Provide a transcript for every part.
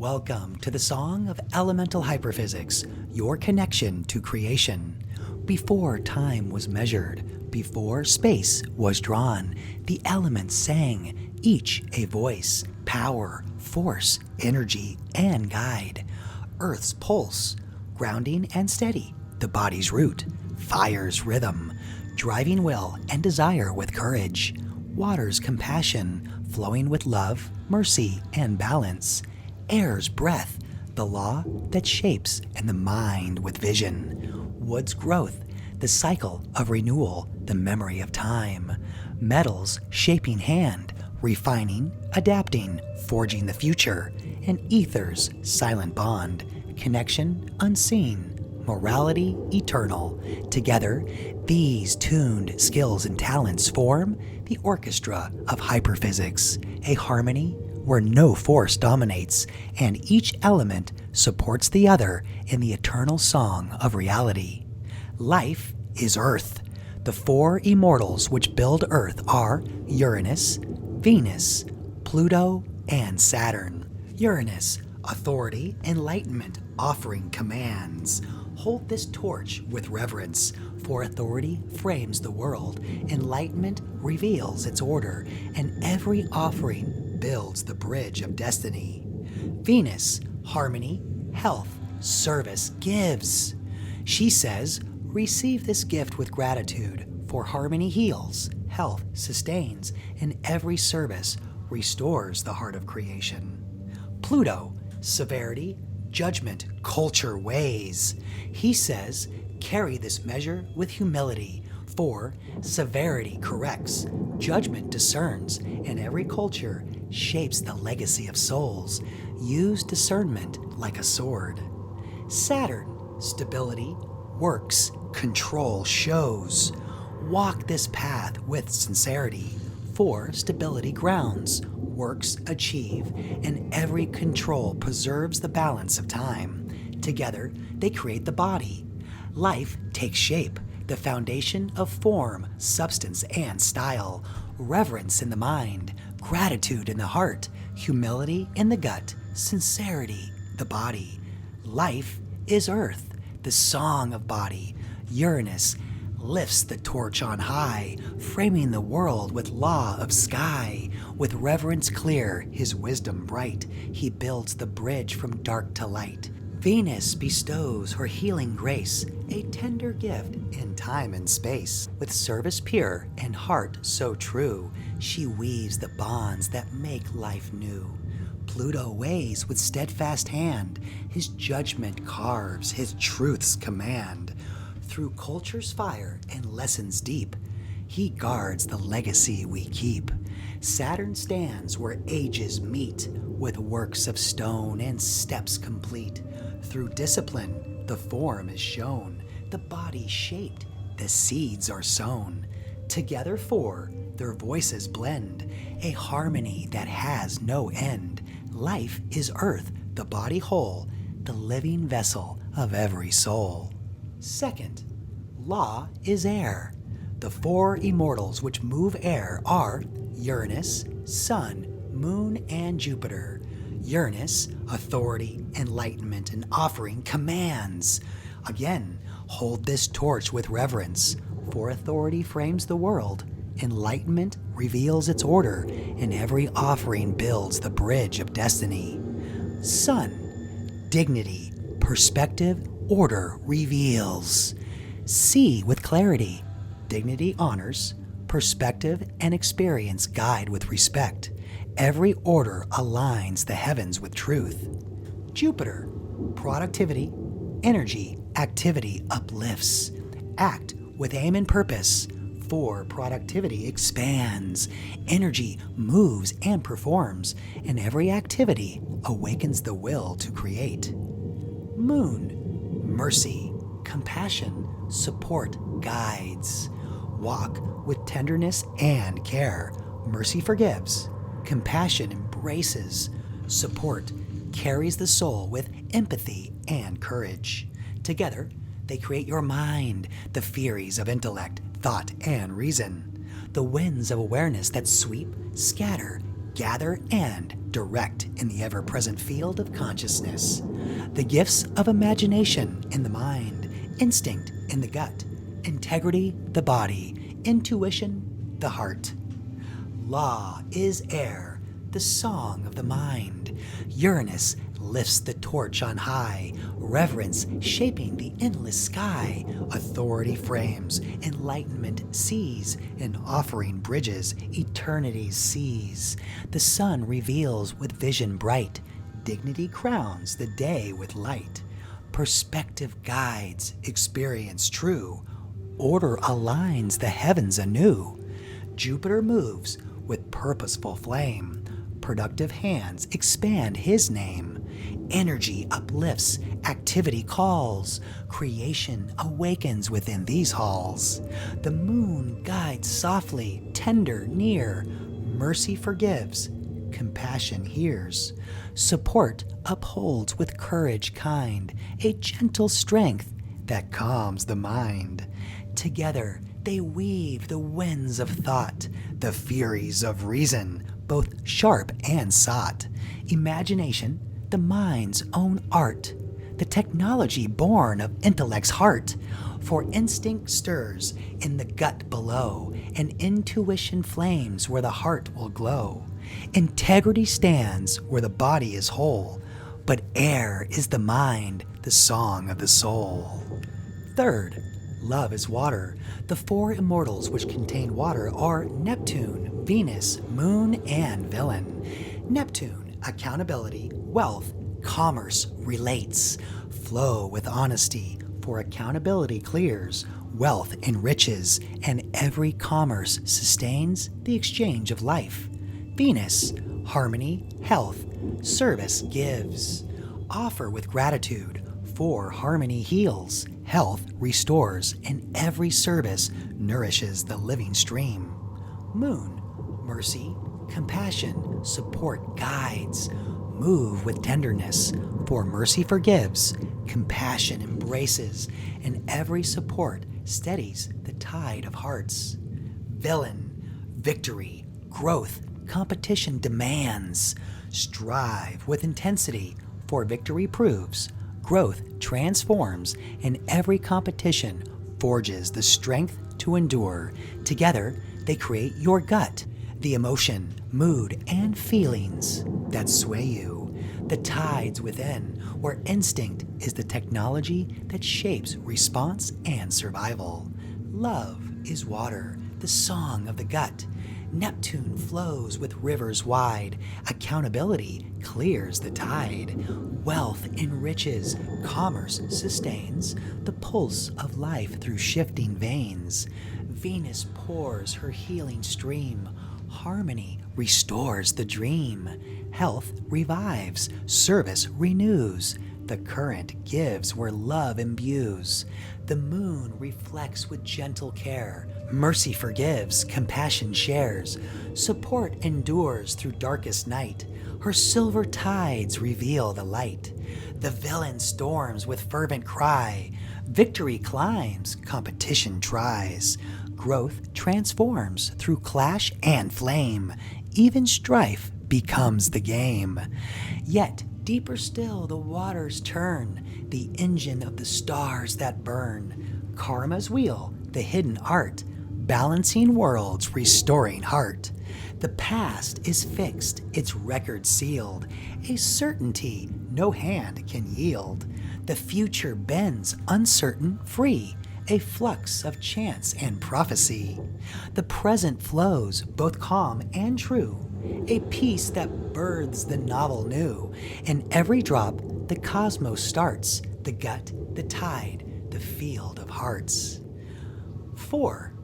Welcome to the Song of Elemental Hyperphysics, your connection to creation. Before time was measured, before space was drawn, the elements sang, each a voice, power, force, energy, and guide. Earth's pulse, grounding and steady, the body's root, fire's rhythm, driving will and desire with courage, water's compassion, flowing with love, mercy, and balance, air's breath, the law that shapes, and the mind with vision, wood's growth, the cycle of renewal, the memory of time, metal's shaping hand, refining, adapting, forging the future, and ether's silent bond, connection unseen, morality eternal. Together, these tuned skills and talents form the orchestra of hyperphysics, a harmony where no force dominates and each element supports the other in the eternal song of reality. Life is Earth. The four immortals which build Earth are Uranus, Venus, Pluto, and Saturn. Uranus, authority, enlightenment, offering commands. Hold this torch with reverence, for authority frames the world, enlightenment reveals its order, and every offering builds the bridge of destiny. Venus, harmony, health, service gives. She says, receive this gift with gratitude, for harmony heals, health sustains, and every service restores the heart of creation. Pluto, severity, judgment, culture weighs. He says, carry this measure with humility, for severity corrects, judgment discerns, and every culture shapes the legacy of souls. Use discernment like a sword. Saturn, stability, works, control shows. Walk this path with sincerity, for stability grounds, works achieve, and every control preserves the balance of time. Together, they create the body. Life takes shape, the foundation of form, substance, and style. Reverence in the mind, gratitude in the heart, humility in the gut, sincerity the body. Life is Earth, the song of body. Uranus lifts the torch on high, framing the world with law of sky. With reverence clear, his wisdom bright, he builds the bridge from dark to light. Venus bestows her healing grace, a tender gift in time and space. With service pure and heart so true, she weaves the bonds that make life new. Pluto weighs with steadfast hand, his judgment carves, his truths command. Through culture's fire and lessons deep, he guards the legacy we keep. Saturn stands where ages meet, with works of stone and steps complete. Through discipline, the form is shown, the body shaped, the seeds are sown. Together four, their voices blend, a harmony that has no end. Life is Earth, the body whole, the living vessel of every soul. Second, law is air. The four immortals which move air are Uranus, Sun, Moon, and Jupiter. Uranus, authority, enlightenment, and offering commands. Again, hold this torch with reverence, for authority frames the world, enlightenment reveals its order, and every offering builds the bridge of destiny. Sun, dignity, perspective, order reveals. See with clarity, dignity honors, perspective and experience guide with respect. Every order aligns the heavens with truth. Jupiter, productivity, energy, activity uplifts. Act with aim and purpose, for productivity expands. Energy moves and performs, and every activity awakens the will to create. Moon, mercy, compassion, support guides. Walk with tenderness and care. Mercy forgives. Compassion embraces. Support carries the soul with empathy and courage. Together, they create your mind, the furies of intellect, thought, and reason. The winds of awareness that sweep, scatter, gather and direct in the ever-present field of consciousness. The gifts of imagination in the mind, instinct in the gut, integrity the body, intuition the heart. Law is air, the song of the mind. Uranus lifts the torch on high, reverence shaping the endless sky. Authority frames, enlightenment sees, and offering bridges eternity's seas. The sun reveals with vision bright, dignity crowns the day with light. Perspective guides experience true, order aligns the heavens anew. Jupiter moves with purposeful flame, productive hands expand his name. Energy uplifts, activity calls, creation awakens within these halls. The moon guides softly, tender, near, mercy forgives, compassion hears. Support upholds with courage kind, a gentle strength that calms the mind. Together they weave the winds of thought, the furies of reason, both sharp and sought. Imagination, the mind's own art, the technology born of intellect's heart. For instinct stirs in the gut below, and intuition flames where the heart will glow. Integrity stands where the body is whole, but air is the mind, the song of the soul. Third, love is water. The four immortals which contain water are Neptune, Venus, Moon, and Villain. Neptune, accountability, wealth, commerce, relates. Flow with honesty, for accountability clears, wealth enriches, and every commerce sustains the exchange of life. Venus, harmony, health, service gives. Offer with gratitude, for harmony heals, health restores, and every service nourishes the living stream. Moon, mercy, compassion, support guides. Move with tenderness, for mercy forgives, compassion embraces, and every support steadies the tide of hearts. Villain, victory, growth, competition demands. Strive with intensity, for victory proves, growth transforms, and every competition forges the strength to endure. Together, they create your gut, the emotion, mood, and feelings that sway you. The tides within, where instinct is the technology that shapes response and survival. Love is water, the song of the gut. Neptune flows with rivers wide. Accountability clears the tide. Wealth enriches, commerce sustains the pulse of life through shifting veins. Venus pours her healing stream. Harmony restores the dream. Health revives, service renews. The current gives where love imbues. The moon reflects with gentle care. Mercy forgives, compassion shares. Support endures through darkest night. Her silver tides reveal the light. The villain storms with fervent cry. Victory climbs, competition tries. Growth transforms through clash and flame. Even strife becomes the game. Yet deeper still the waters turn, the engine of the stars that burn. Karma's wheel, the hidden art, balancing worlds, restoring heart. The past is fixed, its record sealed, a certainty no hand can yield. The future bends uncertain, free, a flux of chance and prophecy. The present flows both calm and true, a peace that births the novel new. In every drop, the cosmos starts, the gut, the tide, the field of hearts. 4.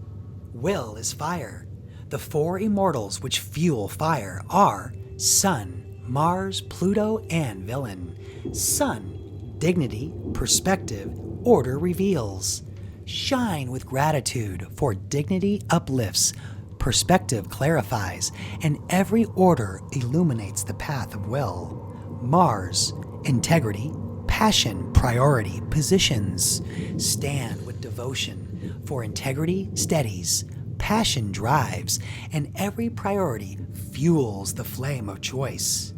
Will is fire. The four immortals which fuel fire are Sun, Mars, Pluto, and Villain. Sun, dignity, perspective, order reveals. Shine with gratitude, for dignity uplifts, perspective clarifies, and every order illuminates the path of will. Mars, integrity, passion, priority, positions. Stand with devotion, for integrity steadies, passion drives, and every priority fuels the flame of choice.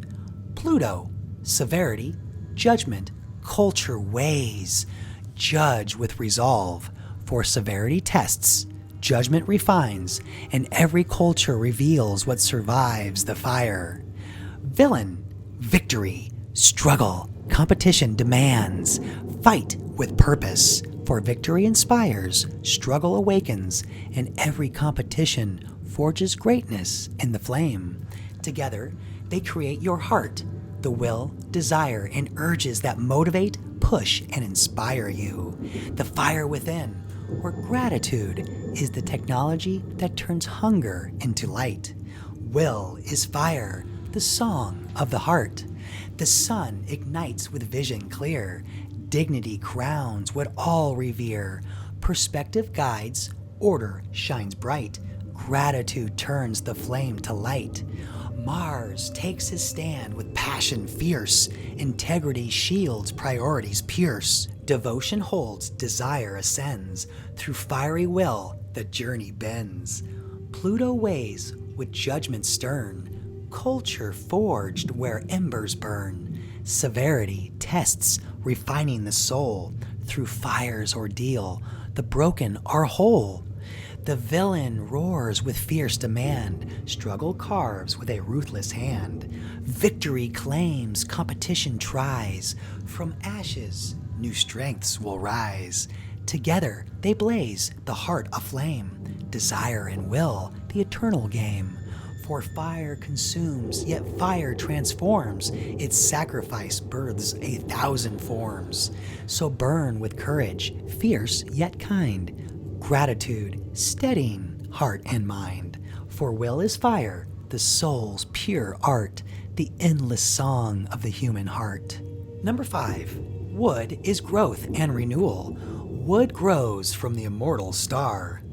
Pluto, severity, judgment, culture weighs. Judge with resolve, for severity tests, judgment refines, and every culture reveals what survives the fire. Villain, victory, struggle, competition demands. Fight with purpose, for victory inspires, struggle awakens, and every competition forges greatness in the flame. Together, they create your heart, the will, desire, and urges that motivate, push, and inspire you. The fire within, or gratitude, is the technology that turns hunger into light. Will is fire, the song of the heart. The sun ignites with vision clear. Dignity crowns what all revere. Perspective guides, order shines bright. Gratitude turns the flame to light. Mars takes his stand with passion fierce. Integrity shields, priorities pierce. Devotion holds, desire ascends. Through fiery will, the journey bends. Pluto weighs with judgment stern. Culture forged where embers burn. Severity tests, refining the soul. Through fire's ordeal, the broken are whole. The villain roars with fierce demand. Struggle carves with a ruthless hand. Victory claims, competition tries. From ashes, new strengths will rise. Together they blaze, the heart aflame. Desire and will, the eternal game. For fire consumes, yet fire transforms. Its sacrifice births 1,000 forms. So burn with courage, fierce yet kind. Gratitude, steadying heart and mind. For will is fire, the soul's pure art, the endless song of the human heart. Number 5. Wood is growth and renewal. Wood grows from the immortal star.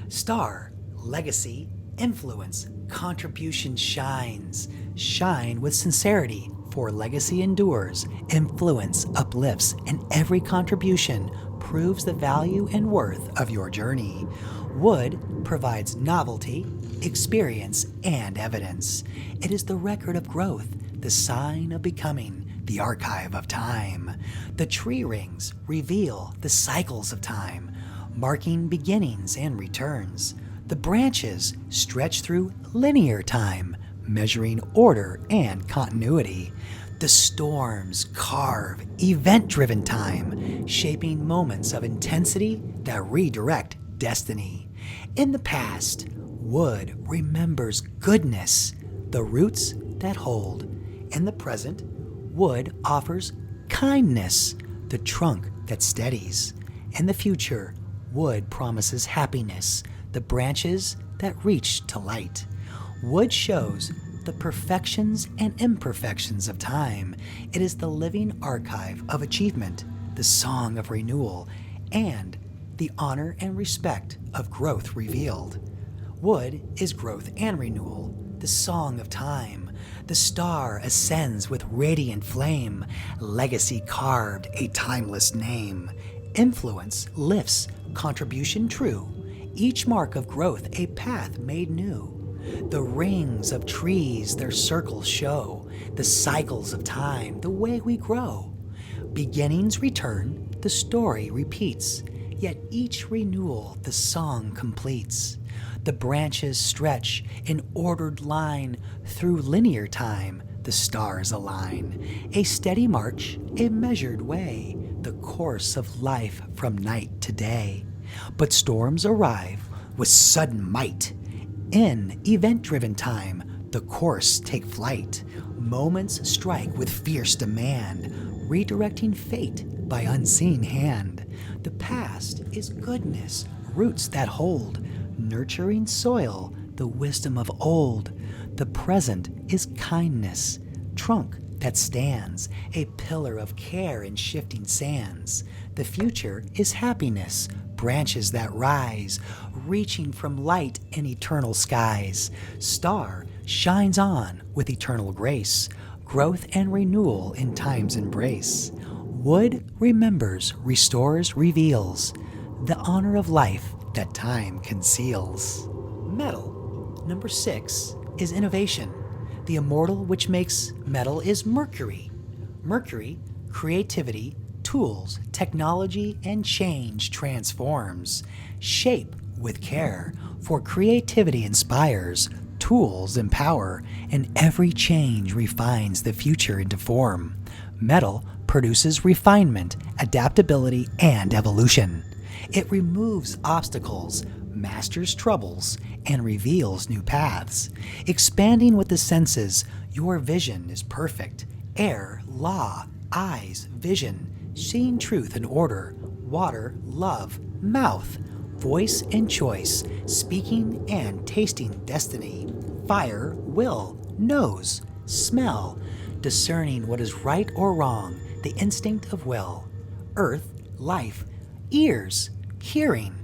Star, legacy, influence, contribution shines. Shine with sincerity, for legacy endures, influence uplifts, and every contribution proves the value and worth of your journey. Wood provides novelty, experience, and evidence. It is the record of growth, the sign of becoming, the archive of time. The tree rings reveal the cycles of time, marking beginnings and returns. The branches stretch through linear time, measuring order and continuity. The storms carve event-driven time, shaping moments of intensity that redirect destiny. In the past, wood remembers goodness, the roots that hold. In the present, wood offers kindness, the trunk that steadies. In the future, wood promises happiness, the branches that reach to light. Wood shows the perfections and imperfections of time. It is the living archive of achievement, the song of renewal, and the honor and respect of growth revealed. Wood is growth and renewal, the song of time. The star ascends with radiant flame, legacy carved a timeless name. Influence lifts, contribution true, each mark of growth a path made new. The rings of trees their circles show, the cycles of time, the way we grow. Beginnings return, the story repeats, yet each renewal the song completes. The branches stretch in ordered line, through linear time the stars align. A steady march, a measured way, the course of life from night to day. But storms arrive with sudden might. In event-driven time, the course take flight. Moments strike with fierce demand, redirecting fate by unseen hand. The past is goodness, roots that hold, nurturing soil, the wisdom of old. The present is kindness, trunk that stands, a pillar of care in shifting sands. The future is happiness, branches that rise, reaching from light in eternal skies. Star shines on with eternal grace, growth and renewal in time's embrace. Wood remembers, restores, reveals the honor of life that time conceals. Metal. Number 6 is innovation. The immortal which makes metal is Mercury. Mercury, creativity, tools, technology, and change transforms. Shape with care, for creativity inspires, tools empower, and every change refines the future into form. Metal produces refinement, adaptability, and evolution. It removes obstacles, masters troubles, and reveals new paths. Expanding with the senses, your vision is perfect. Air, law, eyes, vision, seeing truth and order, water, love, mouth, voice and choice, speaking and tasting destiny, fire, will, nose, smell, discerning what is right or wrong, the instinct of will, earth, life, ears, hearing,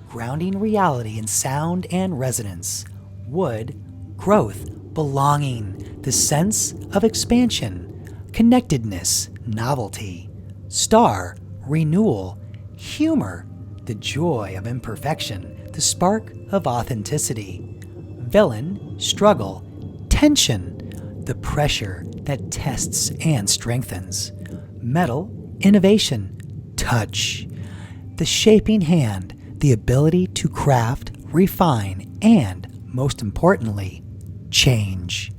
grounding reality in sound and resonance, wood, growth, belonging, the sense of expansion, connectedness, novelty, star, renewal, humor, the joy of imperfection, the spark of authenticity, villain, struggle, tension, the pressure that tests and strengthens, metal, innovation, touch, the shaping hand, the ability to craft, refine, and, most importantly, change.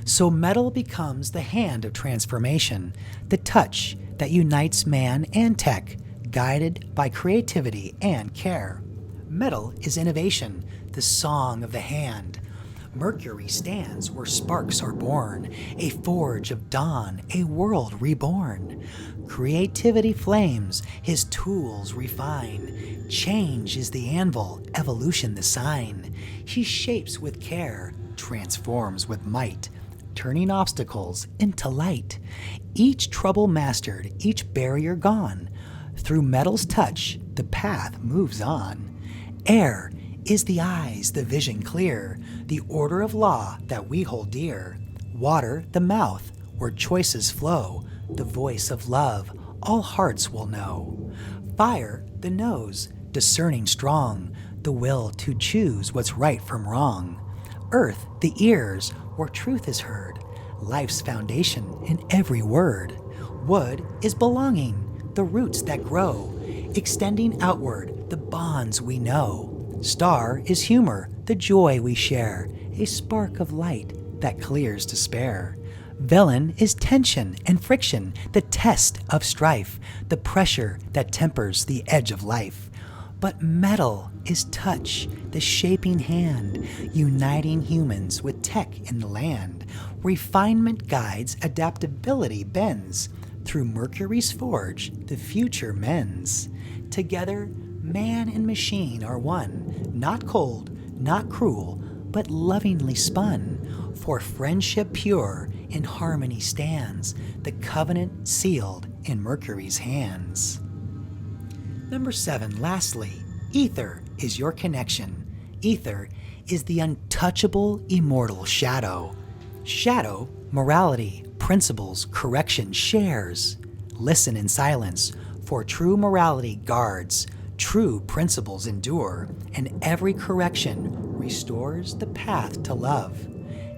So metal becomes the hand of transformation, the touch that unites man and tech, guided by creativity and care. Metal is innovation, the song of the hand. Mercury stands where sparks are born, a forge of dawn, a world reborn. Creativity flames, his tools refine. Change is the anvil, evolution the sign. He shapes with care, transforms with might, turning obstacles into light. Each trouble mastered, each barrier gone. Through metal's touch, the path moves on. Air is the eyes, the vision clear, the order of law that we hold dear. Water, the mouth, where choices flow, the voice of love, all hearts will know. Fire, the nose, discerning strong, the will to choose what's right from wrong. Earth, the ears, where truth is heard, life's foundation in every word. Wood is belonging, the roots that grow, extending outward the bonds we know. Star is humor, the joy we share, a spark of light that clears despair. Villain is tension and friction, the test of strife, the pressure that tempers the edge of life. But metal is touch, the shaping hand, uniting humans with tech in the land. Refinement guides, adaptability bends. Through Mercury's forge, the future mends. Together, man and machine are one, not cold, not cruel, but lovingly spun. For friendship pure in harmony stands, the covenant sealed in Mercury's hands. Number 7, lastly, Aether is your connection. Aether is the untouchable, immortal shadow. Shadow, morality, principles, correction shares. Listen in silence, for true morality guards, true principles endure, and every correction restores the path to love.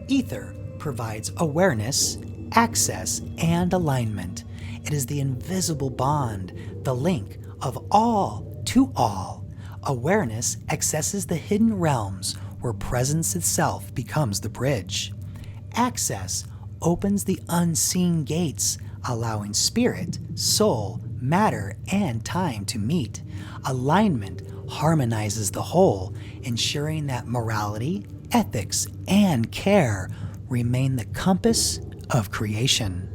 Aether provides awareness, access, and alignment. It is the invisible bond, the link of all to all. Awareness accesses the hidden realms where presence itself becomes the bridge. Access opens the unseen gates, allowing spirit, soul, matter, and time to meet. Alignment harmonizes the whole, ensuring that morality, ethics, and care remain the compass of creation.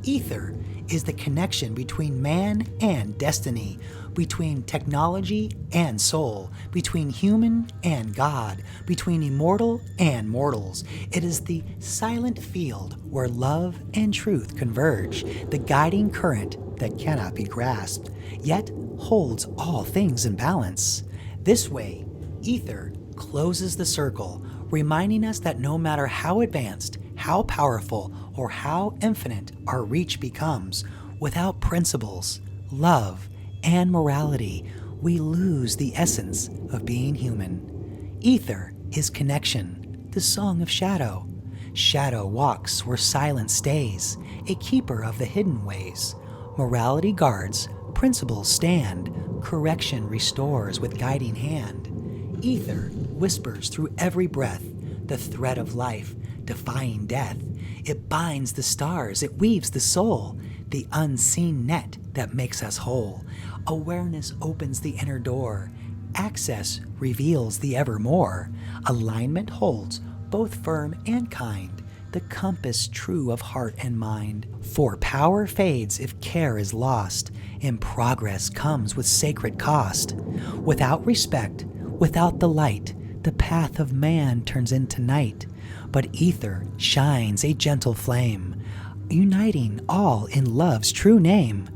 Aether is the connection between man and destiny, between technology and soul, between human and God, between immortal and mortals. It is the silent field where love and truth converge, the guiding current that cannot be grasped, yet holds all things in balance. This way, Aether closes the circle, reminding us that no matter how advanced, how powerful, or how infinite our reach becomes, without principles, love, and morality, we lose the essence of being human. Aether is connection, the song of shadow. Shadow walks where silence stays, a keeper of the hidden ways. Morality guards, principles stand, correction restores with guiding hand. Ether whispers through every breath, the thread of life, defying death. It binds the stars, it weaves the soul, the unseen net that makes us whole. Awareness opens the inner door, access reveals the evermore. Alignment holds both firm and kind, the compass true of heart and mind. For power fades if care is lost, and progress comes with sacred cost. Without respect, without the light, the path of man turns into night. But ether shines a gentle flame, uniting all in love's true name.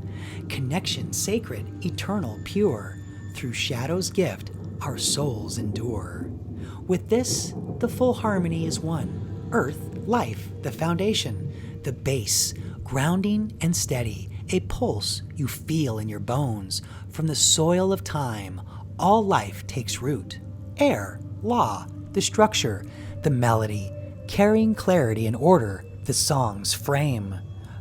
Connection sacred, eternal, pure, through shadow's gift our souls endure. With this, the full harmony is one. Earth, life, the foundation, the base, grounding and steady, a pulse you feel in your bones. From the soil of time, all life takes root. Air, law, the structure, the melody, carrying clarity and order, the song's frame.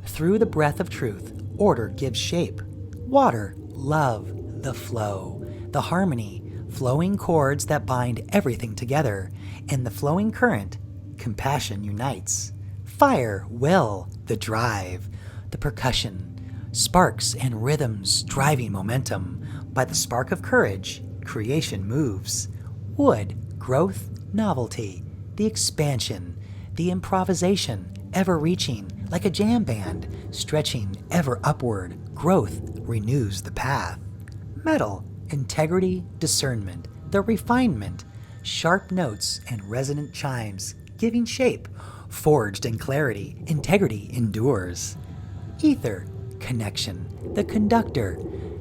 Through the breath of truth, order gives shape. Water, love, the flow, the harmony, flowing chords that bind everything together. In the flowing current, compassion unites. Fire, will, the drive, the percussion, sparks and rhythms driving momentum. By the spark of courage, creation moves. Wood, growth, novelty, the expansion, the improvisation, ever reaching like a jam band, stretching ever upward. Growth renews the path. Metal, integrity, discernment, the refinement, sharp notes and resonant chimes, giving shape. Forged in clarity, integrity endures. Ether, connection, the conductor,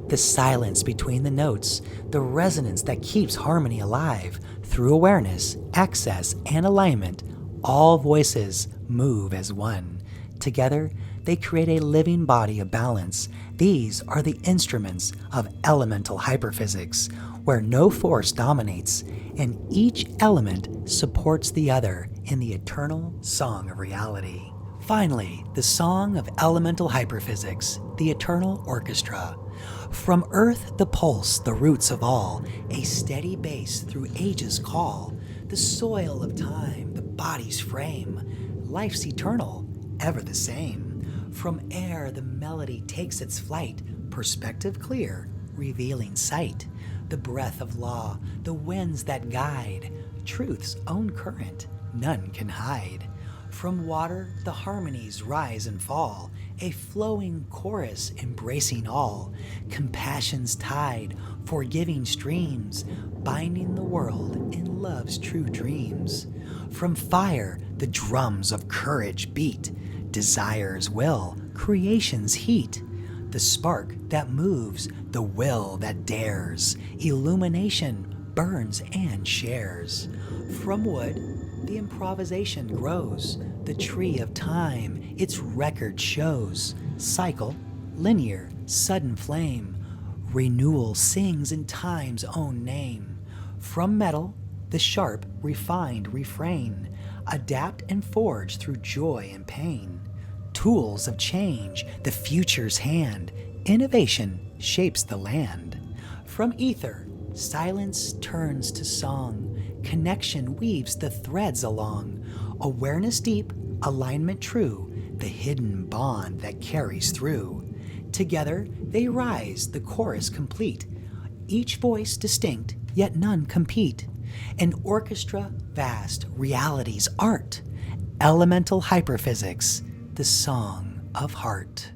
the silence between the notes, the resonance that keeps harmony alive. Through awareness, access, and alignment, all voices move as one. Together, they create a living body of balance. These are the instruments of elemental hyperphysics, where no force dominates, and each element supports the other in the eternal song of reality. Finally, the song of elemental hyperphysics, the eternal orchestra. From earth the pulse, the roots of all, a steady bass through ages call. The soil of time, the body's frame, life's eternal, ever the same. From air the melody takes its flight, perspective clear, revealing sight. The breath of law, the winds that guide, truth's own current, none can hide. From water the harmonies rise and fall, a flowing chorus embracing all. Compassion's tide, forgiving streams, binding the world in love's true dreams. From fire the drums of courage beat, desire's will, creation's heat. The spark that moves, the will that dares, illumination burns and shares. From wood the improvisation grows, the tree of time its record shows. Cycle, linear, sudden flame, renewal sings in time's own name. From metal the sharp, refined refrain, adapt and forge through joy and pain. Tools of change, the future's hand, innovation shapes the land. From ether, silence turns to song, connection weaves the threads along. Awareness deep, alignment true, the hidden bond that carries through. Together they rise, the chorus complete, each voice distinct, yet none compete. An orchestra vast, reality's art, elemental hyperphysics, the song of heart.